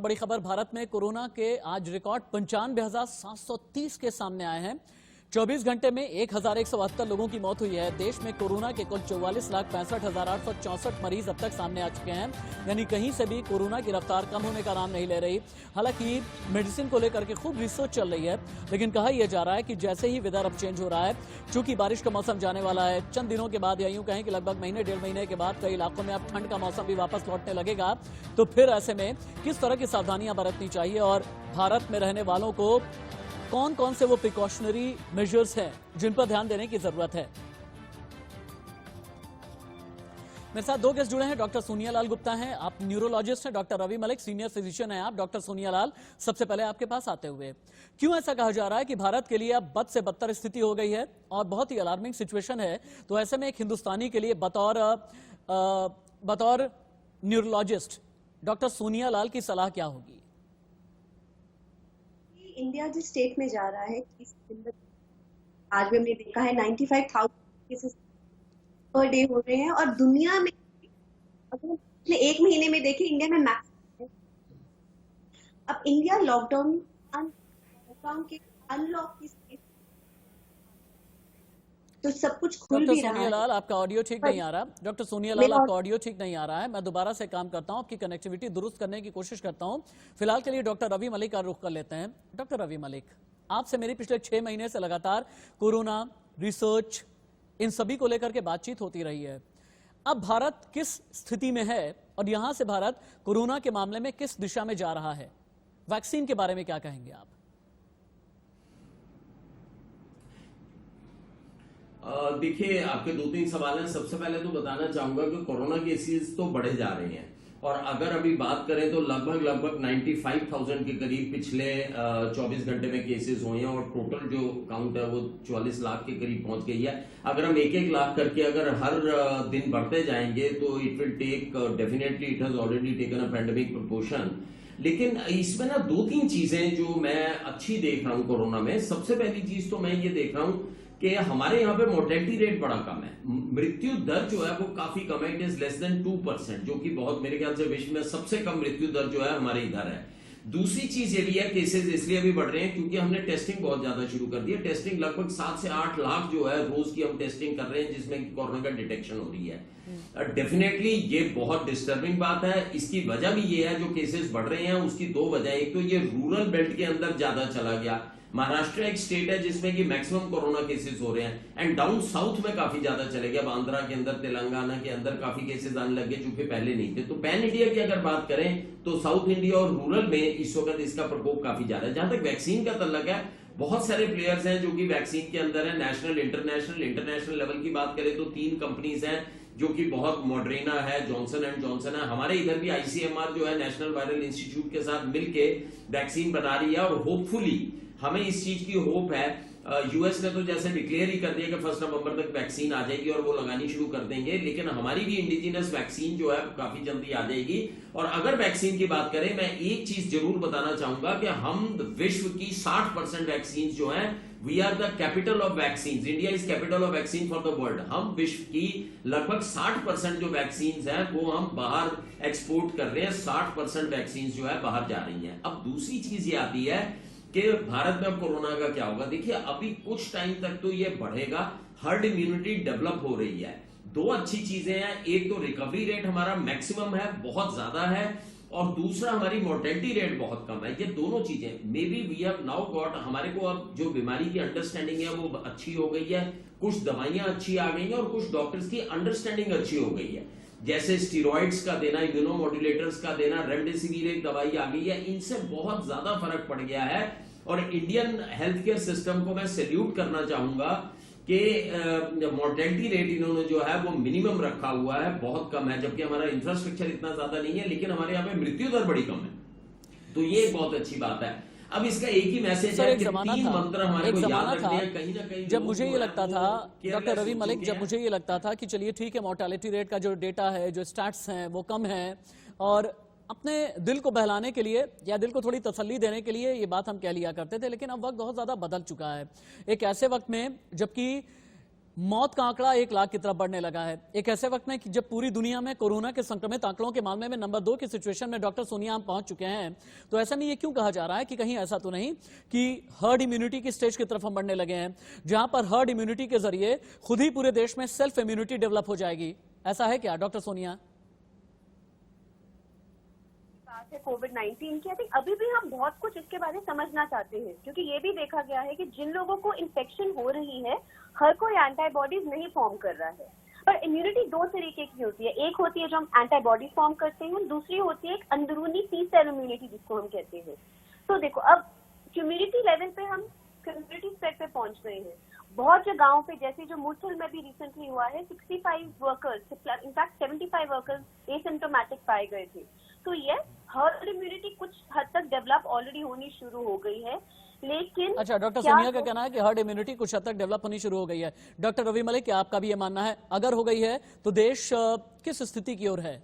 बड़ी खबर भारत में कोरोना के आज रिकॉर्ड 95,730 के सामने आए हैं। 24 घंटे में 1,178 लोगों की मौत हुई है। देश में कोरोना के कुल 44,65,864 मरीज अब तक सामने आ चुके हैं, यानी कहीं से भी कोरोना की रफ्तार कम होने का नाम नहीं ले रही। हालांकि मेडिसिन को लेकर के खूब रिसर्च चल रही है, लेकिन कहा यह जा रहा है कि जैसे ही वेदर अब चेंज हो रहा है, चूंकि बारिश का मौसम जाने वाला है, चंद दिनों के बाद या यूं कहें कि लगभग महीने डेढ़ महीने के बाद कई इलाकों में अब ठंड का मौसम भी वापस लौटने लगेगा, तो फिर ऐसे में किस तरह की सावधानियां बरतनी चाहिए और भारत में रहने वालों को कौन कौन से वो प्रिकॉशनरी मेजर्स हैं जिन पर ध्यान देने की जरूरत है। मेरे साथ दो गेस्ट जुड़े हैं। डॉक्टर सोनिया लाल गुप्ता हैं, आप न्यूरोलॉजिस्ट हैं। Doctor Ravi Malik, senior physician हैं आप। डॉक्टर सोनिया लाल, सबसे पहले आपके पास आते हुए, क्यों ऐसा कहा जा रहा है कि भारत के लिए अब बद से बदतर स्थिति हो गई है और बहुत ही अलार्मिंग सिचुएशन है, तो ऐसे में एक हिंदुस्तानी के लिए बतौर न्यूरोलॉजिस्ट डॉक्टर सोनिया लाल की सलाह क्या होगी? इंडिया जिस स्टेट में जा रहा है, आज भी हमने देखा है 95,000 केसेस पर डे हो रहे हैं और दुनिया में अगर पिछले एक महीने में देखें, इंडिया में मैक्सिमम। अब इंडिया लॉकडाउन के अनलॉक की स्टेट, तो सब कुछ खुल भी रहा है। डॉक्टर सोनिया लाल, आपका ऑडियो ठीक नहीं आ रहा। डॉक्टर सोनिया लाल, आपका ऑडियो ठीक नहीं आ रहा है। मैं दोबारा से काम करता हूं, आपकी कनेक्टिविटी दुरुस्त करने की कोशिश करता हूं। फिलहाल के लिए डॉक्टर रवि मलिक का रुख कर लेते हैं। डॉक्टर रवि मलिक, आपसे मेरी पिछले 6 महीने से लगातार कोरोना, रिसर्च, इन सभी को लेकर के बातचीत होती रही है। अब भारत किस स्थिति में है और यहां से भारत कोरोना के मामले में किस दिशा में जा रहा है? वैक्सीन के बारे में क्या कहेंगे आप? देखिए, आपके 2-3 सवाल हैं। सबसे पहले तो बताना चाहूंगा कि कोरोना केसेस तो बढ़े जा रहे हैं और अगर अभी बात करें तो लगभग 95,000 के करीब पिछले 24 घंटे में केसेस हुए हैं और टोटल जो काउंट है वो 44 लाख के करीब पहुंच गई है। अगर हम 1-1 लाख करके अगर हर दिन बढ़ते जाएंगे तो it will take, definitely it has already taken a pandemic proportion. लेकिन इसमें ना 2-3 चीजें जो मैं अच्छी देख रहा हूं कोरोना में। सबसे पहली चीज तो मैं ये देख रहा हूं कि हमारे यहाँ पे मोर्टेलिटी रेट बड़ा कम है, मृत्यु दर जो है वो काफी कम है। इट इज लेस देन 2%, जो कि बहुत, मेरे ख्याल से विश्व में सबसे कम मृत्यु दर जो है हमारे इधर है। दूसरी चीज ये भी है, केसेस इसलिए भी बढ़ रहे हैं क्योंकि हमने टेस्टिंग बहुत ज्यादा शुरू कर दी है। टेस्टिंग लगभग 7 से 8 लाख जो है रोज की हम टेस्टिंग कर रहे हैं, जिसमें कोरोना का डिटेक्शन हो रही है। डेफिनेटली ये बहुत डिस्टर्बिंग बात है। इसकी वजह भी ये है, जो केसेस बढ़ रहे हैं उसकी 2 वजह। एक तो ये रूरल बेल्ट के अंदर ज्यादा चला गया। महाराष्ट्र एक स्टेट है जिसमें कि मैक्सिमम कोरोना केसेस हो रहे हैं एंड डाउन साउथ में काफी ज्यादा चले गए। अब आंध्रा के अंदर, तेलंगाना के अंदर काफी केसेस आने लगे जो कि पहले नहीं थे। तो पैन इंडिया की अगर बात करें तो साउथ इंडिया और रूरल में इस वक्त इसका प्रकोप काफी ज्यादा है। जहां तक वैक्सीन का तल्लक है, बहुत सारे प्लेयर्स हैं जो कि वैक्सीन के अंदर है, नेशनल, इंटरनेशनल लेवल की बात करें तो 3 कंपनीज हैं जो कि बहुत, मॉडर्ना है, जॉनसन एंड जॉनसन है। हमारे इधर भी ICMR जो है, नेशनल वायरल इंस्टीट्यूट के साथ मिलके वैक्सीन बना रही है और होपफुली हमें इस चीज की होप है। यूएस ने तो जैसे डिक्लेयर ही कर दिया कि 1 नवंबर तक वैक्सीन आ जाएगी और वो लगानी शुरू कर देंगे, लेकिन हमारी भी इंडिजिनस वैक्सीन जो है काफी जल्दी आ जाएगी। और अगर वैक्सीन की बात करें, मैं एक चीज जरूर बताना चाहूंगा कि हम विश्व की 60% वैक्सीन जो है, we are the capital of vaccine. India is capital of vaccine for the world. हम विश्व की लगभग 60% जो वैक्सीन है वो हम बाहर एक्सपोर्ट कर रहे हैं। 60% वैक्सीन जो है बाहर जा रही है। अब दूसरी चीज ये आती है कि भारत में अब कोरोना का क्या होगा। देखिए, अभी कुछ टाइम तक तो ये बढ़ेगा, हर्ड इम्यूनिटी डेवलप हो रही है। 2 अच्छी चीजें हैं, एक तो रिकवरी रेट हमारा मैक्सिमम है, बहुत ज्यादा है, और दूसरा हमारी मोर्टेलिटी रेट बहुत कम है। ये दोनों चीजें maybe we have now got, हमारे को अब जो बीमारी की अंडरस्टैंडिंग है वो अच्छी हो गई है, कुछ दवाइयां अच्छी आ गई हैं और कुछ डॉक्टर्स की अंडरस्टैंडिंग अच्छी हो गई है। जैसे स्टीरॉइड्स का देना, इम्यूनोमोड्यूलेटर्स का देना, रेमडेसिविर एक दवाई आ गई है, इनसे बहुत ज्यादा फर्क पड़ गया है। और इंडियन हेल्थ केयर सिस्टम को मैं सैल्यूट करना चाहूंगा कि मोर्टेलिटी रेट इन्होंने जो है वो मिनिमम रखा हुआ है, बहुत कम है, जबकि हमारा इंफ्रास्ट्रक्चर इतना ज्यादा नहीं है, लेकिन हमारे यहाँ पे मृत्यु दर बड़ी कम है। तो ये बहुत अच्छी बात है। अब इसका एक ही मैसेज है कि 3 मंत्र हमारे को याद रखने हैं कहीं ना कहीं। जब मुझे ये लगता था, डॉक्टर रवि मलिक, जब मुझे ये लगता था कि चलिए ठीक है, मोर्टेलिटी रेट का जो डेटा है, जो स्टैट्स हैं वो कम है, और अपने दिल को बहलाने के लिए या दिल को थोड़ी तसल्ली देने के लिए ये बात हम कह लिया करते थे, लेकिन अब वक्त बहुत ज्यादा बदल चुका है। एक ऐसे वक्त में जबकि मौत का आंकड़ा 1 लाख की तरफ बढ़ने लगा है। एक ऐसे वक्त में कि जब पूरी दुनिया में कोरोना के संक्रमित आंकड़ों के मामले में नंबर 2 की सिचुएशन में डॉक्टर सोनिया हम पहुंच चुके हैं, तो ऐसा में ये क्यों कहा जा रहा है कि कहीं ऐसा तो नहीं कि हर्ड इम्यूनिटी की स्टेज की तरफ हम बढ़ने लगे हैं, जहां पर हर्ड इम्यूनिटी के जरिए खुद ही पूरे देश में सेल्फ इम्यूनिटी डेवलप हो जाएगी? ऐसा है क्या डॉक्टर सोनिया? कोविड-19 की आई थिंक अभी भी हम बहुत कुछ इसके बारे में समझना चाहते हैं, क्योंकि ये भी देखा गया है कि जिन लोगों को इन्फेक्शन हो रही है हर कोई एंटीबॉडीज नहीं फॉर्म कर रहा है। पर इम्यूनिटी 2 तरीके की होती है, एक होती है जो हम एंटीबॉडीज फॉर्म करते हैं, दूसरी होती है एक अंदरूनी टी सेल इम्यूनिटी जिसको हम कहते हैं। तो देखो अब कम्युनिटी लेवल पे हम कम्युनिटी स्प्रेड पे पहुंच गए हैं। बहुत से गाँव पे जैसे जो मूर्थल में भी रिसेंटली हुआ है 65 वर्कर्स, इनफैक्ट 75 वर्कर्स एसिम्प्टोमेटिक पाए गए थे। तो ये हर्ड इम्यूनिटी कुछ हद तक डेवलप ऑलरेडी होनी शुरू हो गई है, लेकिन अच्छा, डॉक्टर सोनिया का कहना है कि हर्ड इम्यूनिटी कुछ हद तक डेवलप होनी शुरू हो गई है। डॉक्टर रवि मलिक, क्या आपका भी ये मानना है? अगर हो गई है तो देश किस स्थिति की ओर है?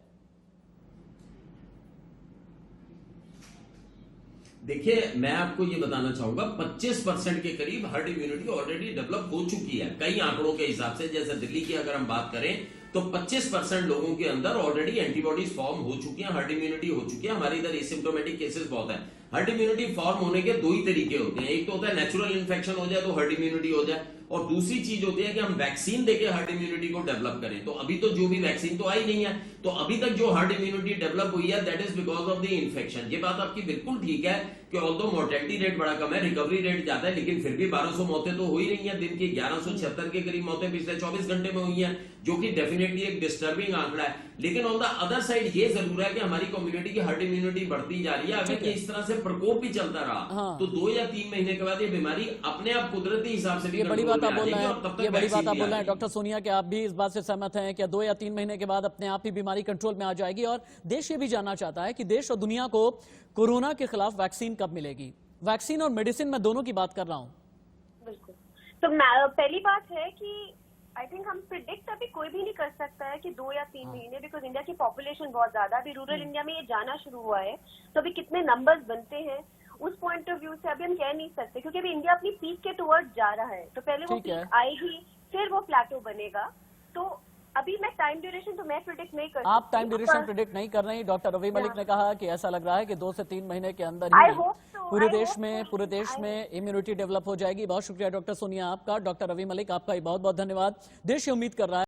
देखिए, मैं आपको ये बताना चाहूंगा 25% के करीब हर्ड इम्यूनिटी ऑलरेडी डेवलप हो चुकी है कई आंकड़ों के हिसाब से। जैसे दिल्ली की अगर हम बात करें तो 25% लोगों के अंदर ऑलरेडी एंटीबॉडीज फॉर्म हो चुकी हैं, हर्ड इम्यूनिटी हो चुकी है। हमारे इधर एसिम्प्टोमेटिक केसेस बहुत है। हर्ड इम्यूनिटी फॉर्म होने के 2 ही तरीके होते हैं, एक तो होता है नेचुरल इन्फेक्शन हो जाए तो हर्ड इम्यूनिटी हो जाए, और दूसरी चीज होती है कि हम वैक्सीन देके हर्ड इम्यूनिटी को डेवलप करें। तो अभी तो जो भी वैक्सीन तो आई नहीं है, तो अभी तक जो हर्ड इम्यूनिटी डेवलप हुई है that is because of the infection. ये बात आपकी बिल्कुल ठीक है कि ऑल्दो मोर्टेलिटी रेट बड़ा कम है, रिकवरी रेट ज्यादा है, लेकिन फिर भी 1200 मौतें तो हो ही रही हैं दिन की। 1176 के करीब मौतें पिछले 24 घंटे में हुई हैं, जो कि डेफिनेटली एक डिस्टर्बिंग आंकड़ा है। लेकिन ऑन द अदर साइड ये जरूर है कि हमारी कम्युनिटी की हर्ड इम्यूनिटी बढ़ती जा रही है। अगर ये इस तरह से प्रकोप भी चलता रहा तो 2 या 3 महीने के बाद ये बीमारी अपने आप कुदरती हिसाब से भी बड़ी बात आप बोल रहे हैं, ये बड़ी बात आप बोल रहे हैं हैं। डॉक्टर सोनिया, कि आप भी इस बात से सहमत हैं कि 2 या 3 महीने के बाद अपने आप ही बीमारी कंट्रोल में आ जाएगी। और देश ये भी जानना चाहता है कि देश और दुनिया को कोरोना के खिलाफ वैक्सीन कब मिलेगी? वैक्सीन और मेडिसिन में दोनों की बात कर रहा हूँ। बिल्कुल। तो पहली बात है कि आई थिंक हम प्रिडिक्ट अभी कोई भी नहीं कर सकता है कि 2 या 3 महीने, बिकॉज इंडिया की पॉपुलेशन बहुत ज्यादा, अभी रूरल इंडिया में ये जाना शुरू हुआ है, तो अभी कितने नंबर्स बनते हैं उस पॉइंट ऑफ व्यू से अभी हम कह नहीं सकते, क्योंकि अभी इंडिया अपनी पीक के टुवर्ड्स जा रहा है। तो पहले वो पीक आएगी, फिर वो प्लेटो बनेगा। तो अभी मैं टाइम ड्यूरेशन तो मैं प्रिडिक्ट नहीं कर सकती। आप टाइम ड्यूरेशन प्रिडिक्ट नहीं कर रही। डॉक्टर रवि मलिक ने कहा कि ऐसा लग रहा है कि 2 से 3 महीने के अंदर ही पूरे देश में इम्यूनिटी डेवलप हो जाएगी। बहुत शुक्रिया डॉक्टर सोनिया आपका। डॉक्टर रवि मलिक, आपका बहुत बहुत धन्यवाद। देश ये उम्मीद कर रहा है